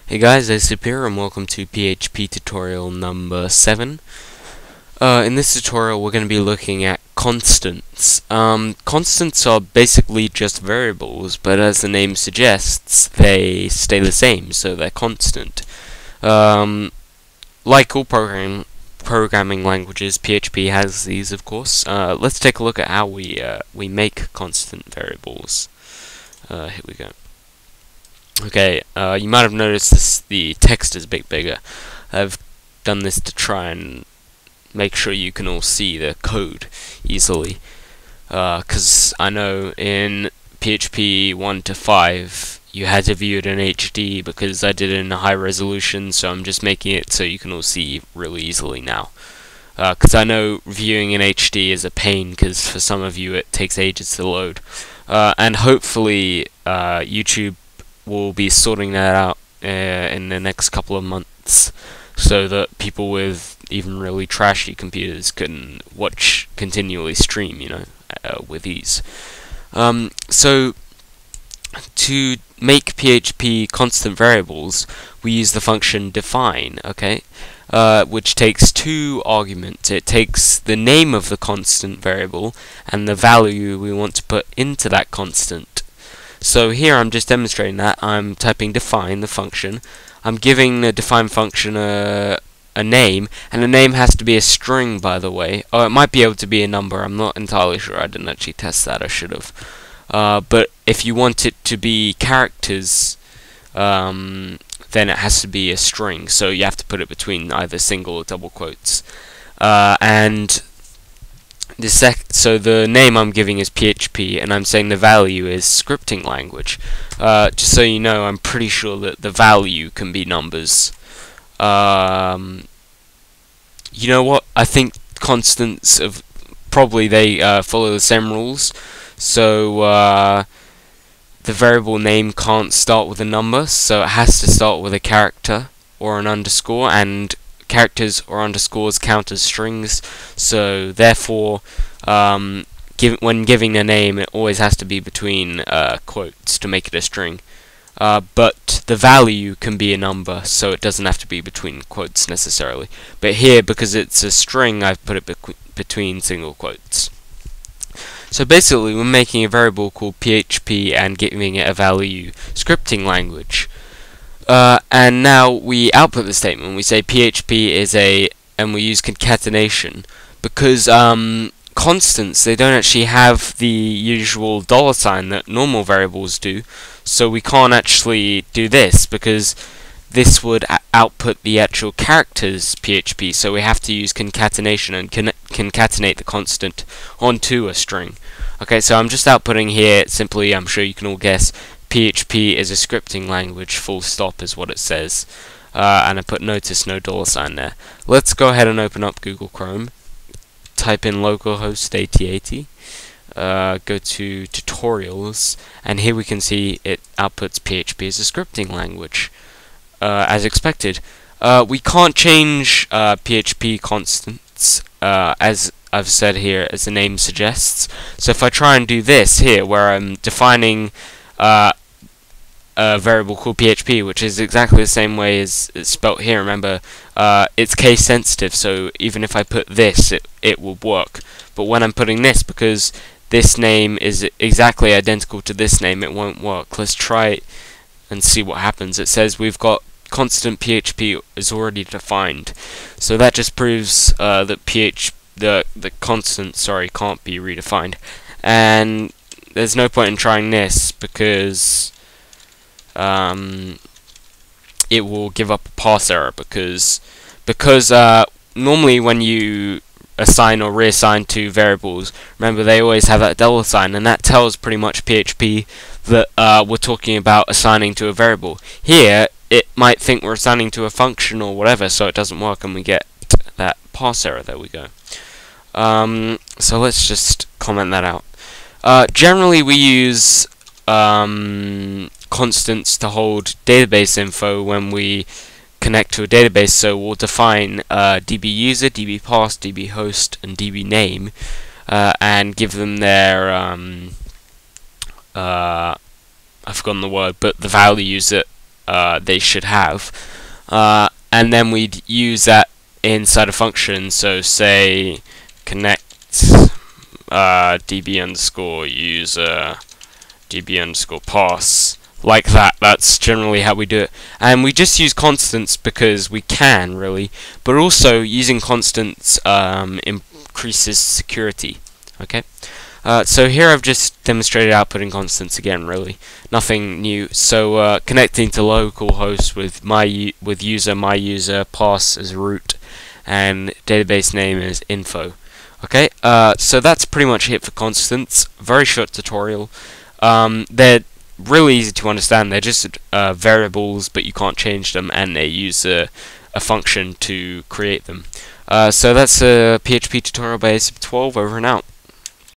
Hey guys, it's Superior and welcome to PHP tutorial number 7. In this tutorial we're going to be looking at constants. Constants are basically just variables, but as the name suggests, they stay the same, so they're constant. Like all programming languages, PHP has these, of course. Let's take a look at how we make constant variables. Here we go. Okay, you might have noticed the text is a bit bigger. I've done this to try and make sure you can all see the code easily. Because I know in PHP 1 to 5 you had to view it in HD because I did it in a high resolution, so I'm just making it so you can all see really easily now. Because I know viewing in HD is a pain, because for some of you it takes ages to load. And hopefully YouTube will be sorting that out in the next couple of months, so that people with even really trashy computers can continually stream, with ease. So to make PHP constant variables, we use the function define, okay, which takes two arguments. It takes the name of the constant variable and the value we want to put into that constant. So here I'm just demonstrating that. I'm typing define, the function. I'm giving the define function a name, and the name has to be a string, by the way. Oh, it might be able to be a number. I'm not entirely sure. I didn't actually test that. I should have. But if you want it to be characters, then it has to be a string. So you have to put it between either single or double quotes. So the name I'm giving is PHP, and I'm saying the value is scripting language. Just so you know, I'm pretty sure that the value can be numbers. You know what? I think constants probably follow the same rules. So the variable name can't start with a number, so it has to start with a character or an underscore, and characters or underscores count as strings, so therefore when giving a name it always has to be between quotes to make it a string, but the value can be a number, so it doesn't have to be between quotes necessarily. But here, because it's a string, I've put it between single quotes. So basically we're making a variable called PHP and giving it a value scripting language. And now we output the statement. We say PHP is and we use concatenation, because constants, they don't actually have the usual $sign that normal variables do, so we can't actually do this, because this would output the actual characters PHP, so we have to use concatenation and concatenate the constant onto a string. Okay, so I'm just outputting here simply, I'm sure you can all guess, PHP is a scripting language, full stop is what it says. And I put notice no $sign there. Let's go ahead and open up Google Chrome. Type in localhost 8080. Go to tutorials, and here we can see it outputs PHP as a scripting language, as expected. We can't change PHP constants, as I've said here, as the name suggests. So if I try and do this here, where I'm defining a variable called PHP, which is exactly the same way as it's spelt here. Remember, it's case sensitive, so even if I put this, it will work. But when I'm putting this, because this name is exactly identical to this name, it won't work. Let's try it and see what happens. It says we've got constant PHP is already defined, so that just proves that the constant, can't be redefined. And there's no point in trying this, because it will give up a parse error, because normally when you assign or reassign to variables, remember they always have that $sign, and that tells pretty much PHP that we're talking about assigning to a variable. Here it might think we're assigning to a function or whatever, so it doesn't work, and we get that parse error. There we go. So let's just comment that out. Generally we use constants to hold database info when we connect to a database, so we'll define db user, db pass, db host, and db name, and give them their I've forgotten the word, but the values that they should have, and then we'd use that inside a function. So say connect db underscore user db underscore pass, like that. That's generally how we do it, and we just use constants because we can, really, but also using constants increases security. Okay, so here I've just demonstrated outputting constants again, really nothing new. So connecting to localhost with user, my user, pass as root, and database name is info. Okay, so that's pretty much it for constants. Very short tutorial. They're really easy to understand. They're just variables, but you can't change them, and they use a function to create them. So that's a PHP tutorial by ASP12. Over and out.